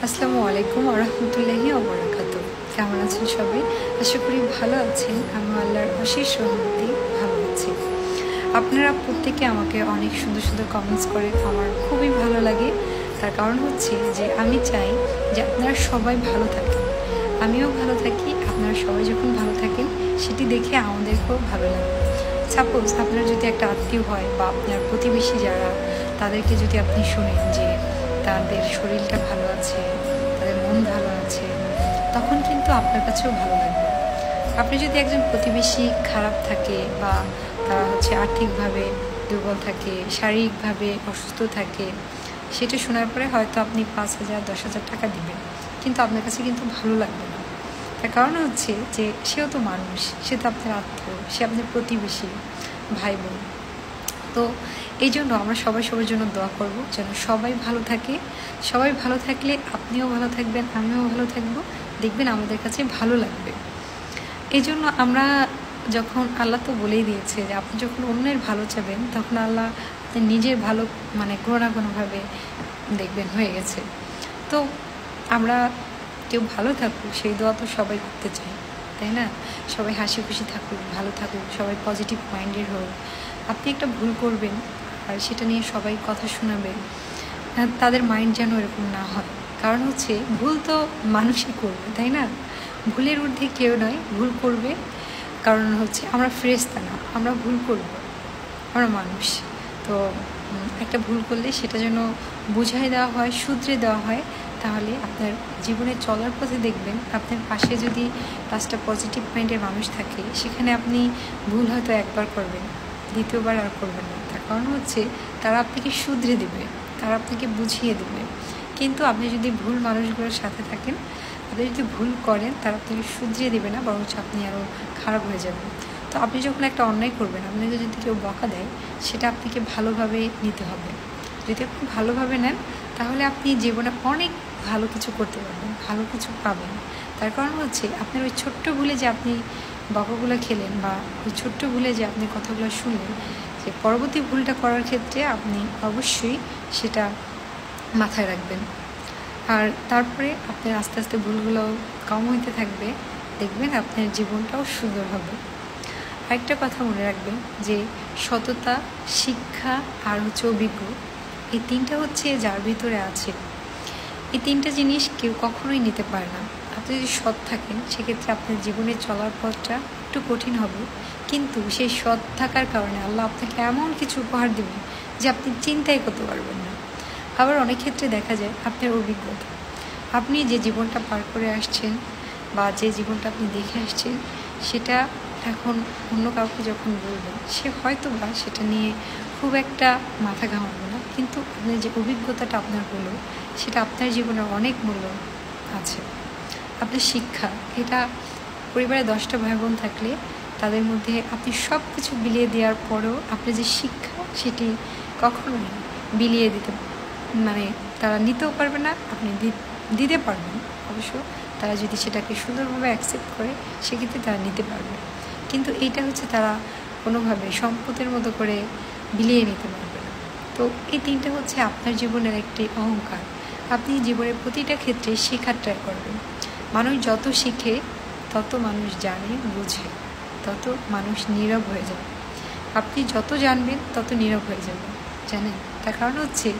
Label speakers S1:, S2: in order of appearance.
S1: আসসালামু আলাইকুম ওয়া রাহমাতুল্লাহি ওয়া বারাকাতুহু। কেমন আছেন সবাই? আশা করি ভালো আছেন। আমি আল্লাহর অশেষ রহমতে ভালো আছি। আপনারা প্রত্যেকে আমাকে অনেক সুন্দর সুন্দর কমেন্টস করেন, আমার খুবই ভালো লাগে। তার কারণ হচ্ছে যে আমি চাই যে আপনারা সবাই ভালো থাকেন, আমিও ভালো থাকি। আপনারা সবাই যখন ভালো থাকেন সেটি দেখে আমাদেরকেও ভালো লাগে। সাপোজ আপনার যদি একটা আত্মীয় হয় বা আপনার প্রতিবেশী যারা, তাদেরকে যদি আপনি শুনেন যে তাদের শরীরটা ভালো আছে, তাদের মন ভালো আছে, তখন কিন্তু আপনার কাছেও ভালো লাগবে। আপনি যদি একজন প্রতিবেশী খারাপ থাকে বা তারা আর্থিকভাবে দুর্বল থাকে, শারীরিকভাবে অসুস্থ থাকে, সেটা শোনার পরে হয়তো আপনি 5,000 10,000 টাকা দিবেন, কিন্তু আপনার কাছে কিন্তু ভালো লাগবে না। তার কারণ হচ্ছে যে সেও তো মানুষ, সে তো আপনার আত্মীয়, সে আপনার প্রতিবেশী, ভাই বোন। তো এই জন্য আমরা সবাই সবার জন্য দোয়া করব যেন সবাই ভালো থাকে। সবাই ভালো থাকলে আপনিও ভালো থাকবেন, আমিও ভালো থাকবো, দেখবেন আমাদের কাছে ভালো লাগবে। এই জন্য আমরা যখন, আল্লাহ তো বলেই দিয়েছে যে আপনি যখন অন্যের ভালো চাবেন তখন আল্লাহ নিজের ভালো কোনো না কোনোভাবে দেখবেন হয়ে গেছে। তো আমরা কেউ ভালো থাকুক সেই দোয়া তো সবাই করতে চাই, তাই না? সবাই হাসি খুশি থাকুক, ভালো থাকুক, সবাই পজিটিভ মাইন্ডের হোক। আপনি একটা ভুল করবেন আর সেটা নিয়ে সবাই কথা শোনাবেন, তাদের মাইন্ড যেন এরকম না হয়। কারণ ভুল তো মানুষই করবে, তাই না? ভুলের ঊর্ধ্বে কেউ নয়, ভুল করবে। কারণ আমরা ফেরেশতা না, আমরা ভুল করব, আমরা মানুষ। তো একটা ভুল করলে সেটা যেন বুঝাই দেওয়া হয়, শুধরে দেওয়া হয়। তাহলে আপনার জীবনে চলার পথে দেখবেন আপনার পাশে যদি 5টা পজিটিভ মাইন্ডের মানুষ থাকে, সেখানে আপনি ভুল হয়তো একবার করবেন, দ্বিতীয়বার আর করবেন না। তার কারণ তারা আপনাকে শুধরে দেবে, তারা আপনাকে বুঝিয়ে দেবে। কিন্তু আপনি যদি ভুল মানুষগুলোর সাথে থাকেন, আপনি যদি ভুল করেন, তারা আপনাকে শুধরিয়ে দেবে না, বরঞ্চ আপনি আরও খারাপ হয়ে যাবেন। তো আপনি যখন একটা অন্যায় করবেন, আপনাকে যদি কেউ বকা দেয়, সেটা আপনাকে ভালোভাবে নিতে হবে। যদি আপনি ভালোভাবে নেন, তাহলে আপনি জীবনে অনেক ভালো কিছু করতে পারবেন, ভালো কিছু পাবেন। তার কারণ আপনার ওই ছোট্ট ভুলে যে আপনি বকাগুলো খেলেন, বা ওই ছোট্ট ভুলে যে আপনি কথাগুলো শুনলেন, যে পরবর্তী ভুলটা করার ক্ষেত্রে আপনি অবশ্যই সেটা মাথায় রাখবেন। আর তারপরে আপনার আস্তে আস্তে ভুলগুলো কম হইতে থাকবে, দেখবেন আপনার জীবনটাও সুন্দর হবে। আরেকটা কথা মনে রাখবেন যে সততা, শিক্ষা আর অভিজ্ঞ, এই তিনটা যার ভিতরে আছে। এই তিনটা জিনিস কেউ কখনোই নিতে পারে না। আপনি যদি সৎ থাকেন, সেক্ষেত্রে আপনার জীবনে চলার পথটা একটু কঠিন হবে, কিন্তু সেই সৎ থাকার কারণে আল্লাহ আপনাকে এমন কিছু উপহার দেবেন যে আপনি চিন্তাই করতে পারবেন না। আবার অনেক ক্ষেত্রে দেখা যায় আপনার অভিজ্ঞতা, আপনি যে জীবনটা পার করে আসছেন বা যে জীবনটা আপনি দেখে আসছেন, সেটা এখন অন্য কাউকে যখন বলবেন, সে হয়তো বা সেটা নিয়ে খুব একটা মাথা ঘামাবে না, কিন্তু আপনার যে অভিজ্ঞতাটা আপনার হলো, সেটা আপনার জীবনে অনেক মূল্য আছে। আপনার শিক্ষা, এটা পরিবারে 10টা ভাই বোন থাকলে তাদের মধ্যে আপনি সব কিছু বিলিয়ে দেওয়ার পরেও আপনার যে শিক্ষা, সেটি কখনোই বিলিয়ে দিতে তারা নিতেও পারবে না, আপনি দিতে পারবেন অবশ্য। তারা যদি সেটাকে সুন্দরভাবে অ্যাকসেপ্ট করে, সেক্ষেত্রে তারা নিতে পারবে। কিন্তু এইটা তারা কোনোভাবে সম্পদের মতো করে বিলিয়ে নিতে পারবে না। তো এই তিনটা আপনার জীবনের একটি অহংকার। আপনি জীবনের প্রতিটা ক্ষেত্রে শেখার ট্রাই করবেন। মানুষ যত শিখে, তত মানুষ জানে, বুঝে, তত মানুষ নীরব হয়ে যাবে। আপনি যত জানবেন, তত নীরব হয়ে যাবেন, জানেন? তার কারণ যে